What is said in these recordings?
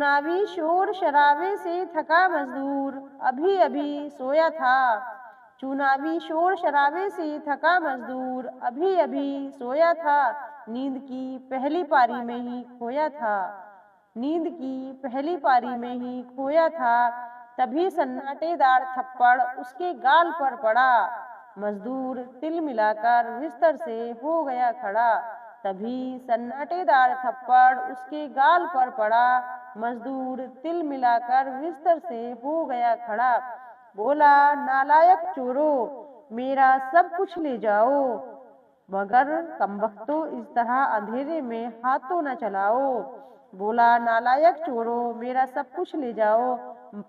चुनावी शोर शराबे से थका मजदूर अभी अभी सोया था। चुनावी शोर शराबे से थका मजदूर अभी अभी सोया था। नींद की पहली पारी में ही खोया था। नींद की पहली पारी में ही खोया था। तभी सन्नाटेदार थप्पड़ उसके गाल पर पड़ा। मजदूर तिल मिलाकर बिस्तर से हो गया खड़ा। तभी सन्नाटेदार थप्पड़ उसके गाल पर पड़ा। मजदूर तिल मिलाकर बिस्तर से हो गया खड़ा। बोला, नालायक चोरों, मेरा सब कुछ ले जाओ, मगर कमबख्तों इस तरह अंधेरे में हाथों न चलाओ। बोला, नालायक चोरों, मेरा सब कुछ ले जाओ,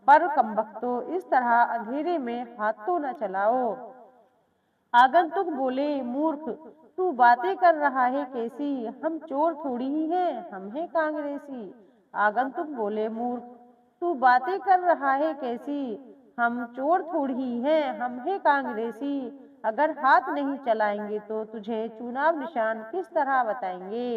पर कमबख्तों इस तरह अंधेरे में हाथों न चलाओ। आगंतुक बोले, मूर्ख, तू बातें कर रहा है कैसी? हम चोर थोड़ी ही हैं, हम हैं कांग्रेसी। आगंतुक बोले, मूर्ख, तू बातें कर रहा है कैसी? हम चोर थोड़ी ही हैं, हम हैं कांग्रेसी। अगर हाथ नहीं चलाएंगे तो तुझे चुनाव निशान किस तरह बताएंगे?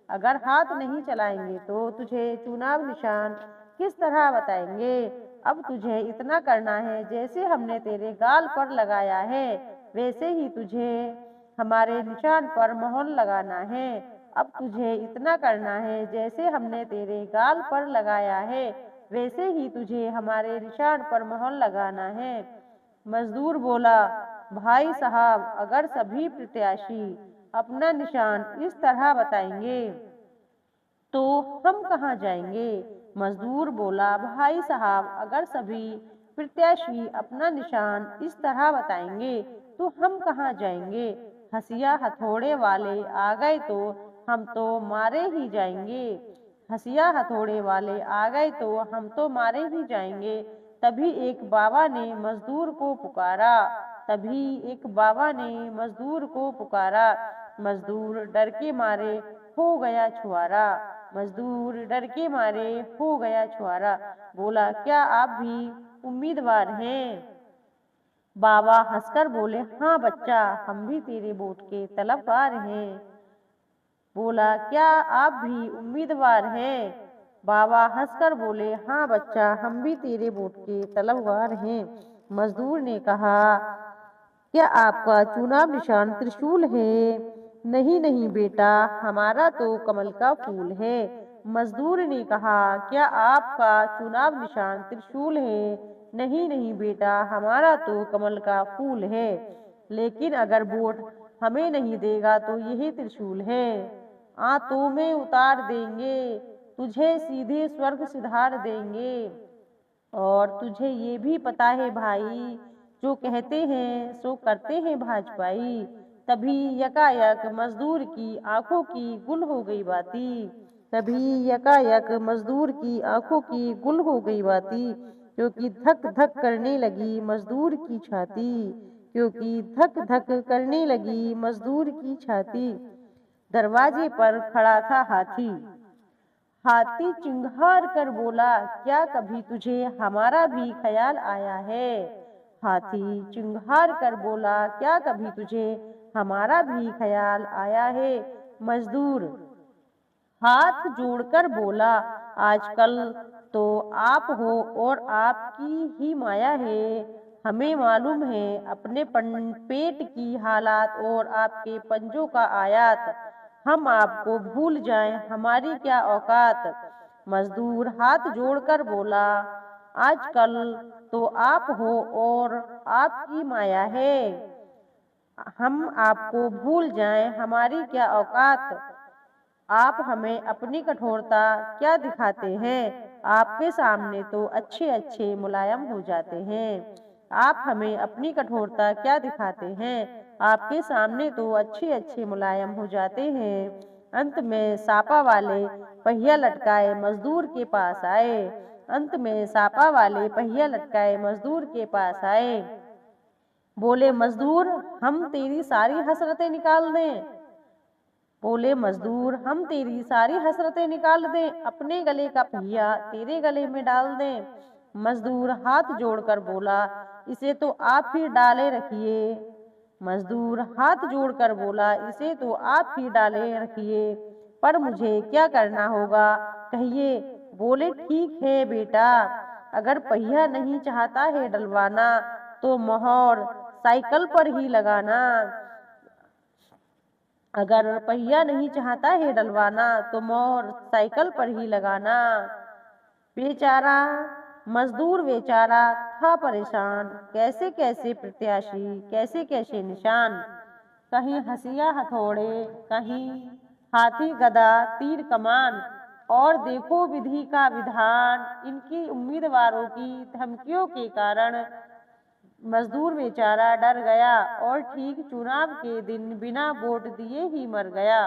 अगर हाथ नहीं चलाएंगे तो तुझे चुनाव निशान किस तरह बताएंगे? अब तुझे इतना करना है, जैसे हमने तेरे गाल पर लगाया है वैसे ही तुझे हमारे निशान पर मोहर लगाना है। अब तुझे इतना करना है, जैसे हमने तेरे गाल पर लगाया है वैसे ही तुझे हमारे निशान पर मोहर लगाना है। मजदूर बोला, भाई साहब, अगर सभी प्रत्याशी अपना निशान इस तरह बताएंगे तो हम कहाँ जाएंगे? मजदूर बोला, भाई साहब, अगर सभी प्रत्याशी अपना निशान इस तरह बताएंगे तो हम कहाँ जाएंगे? हसिया हथौड़े वाले आ गए तो हम तो मारे ही जाएंगे। हसिया हथौड़े वाले आ गए तो हम तो मारे ही जाएंगे। तभी एक बाबा ने मजदूर को पुकारा। तभी एक बाबा ने मजदूर को पुकारा। मजदूर डर के मारे हो गया छुआरा। मजदूर डर के मारे हो गया छुआरा। बोला, क्या आप भी उम्मीदवार हैं? बाबा हंसकर बोले, हाँ बच्चा, हम भी तेरे वोट के तलबगार हैं। बोला, क्या आप भी उम्मीदवार हैं? बाबा हंसकर बोले, हाँ बच्चा, हम भी तेरे वोट के तलबगार हैं। मजदूर ने कहा, क्या आपका चुनाव निशान त्रिशूल है? नहीं नहीं बेटा, हमारा तो कमल का फूल है। मजदूर ने कहा, क्या आपका चुनाव निशान त्रिशूल है? नहीं नहीं बेटा, हमारा तो कमल का फूल है। लेकिन अगर वोट हमें नहीं देगा तो यही त्रिशूल है। आंतों में उतार देंगे, तुझे सीधे स्वर्ग सिधार देंगे। और तुझे ये भी पता है भाई, जो कहते हैं सो करते हैं भाजपाई। तभी यकायक मजदूर की आंखों की गुल हो गई बाती। तभी यकायक मजदूर की आंखों की गुल हो गई बाती, क्योंकि धक धक करने लगी मजदूर की छाती। क्योंकि धक धक करने लगी मजदूर की छाती। दरवाजे पर खड़ा था हाथी। हाथी चिंघार कर बोला, क्या कभी तुझे हमारा भी ख्याल आया है? हाथी चिंघार कर बोला, क्या कभी तुझे हमारा भी ख्याल आया है? मजदूर हाथ जोड़कर बोला, आजकल तो आप हो और आपकी ही माया है। हमें मालूम है अपने पेट की हालात और आपके पंजों का आयात। हम आपको भूल जाएं, हमारी क्या औकात। मजदूर हाथ जोड़कर बोला, आजकल तो आप हो और आपकी माया है। हम आपको भूल जाएं, हमारी क्या औकात। आप हमें अपनी कठोरता क्या दिखाते हैं? आपके सामने तो अच्छे अच्छे मुलायम हो जाते हैं। आप हमें अपनी कठोरता क्या दिखाते हैं? आपके सामने तो अच्छे अच्छे मुलायम हो जाते हैं। अंत में सापा वाले पहिया लटकाए मजदूर के पास आए। अंत में सापा वाले पहिया लटकाए मजदूर के पास आए। बोले, मजदूर, हम तेरी सारी हसरतें निकाल दें। बोले मजदूर, हम तेरी सारी हसरतें निकाल दें, अपने गले का पहिया तेरे गले में डाल दें। मजदूर हाथ जोड़कर बोला, इसे तो आप ही डाले रखिए। मजदूर हाथ जोड़कर बोला, इसे तो आप ही डाले रखिए, पर मुझे क्या करना होगा कहिए? बोले ठीक है बेटा, अगर पहिया नहीं चाहता है डलवाना तो मोहर साइकिल पर ही लगाना। अगर पहिया नहीं चाहता है डलवाना तो मोहर साइकिल पर ही लगाना। बेचारा मजदूर बेचारा था परेशान, कैसे कैसे प्रत्याशी कैसे कैसे निशान। कहीं हसिया हथौड़े, कहीं हाथी गदा तीर कमान, और देखो विधि का विधान, इनकी उम्मीदवारों की धमकियों के कारण मजदूर बेचारा डर गया और ठीक चुनाव के दिन बिना वोट दिए ही मर गया।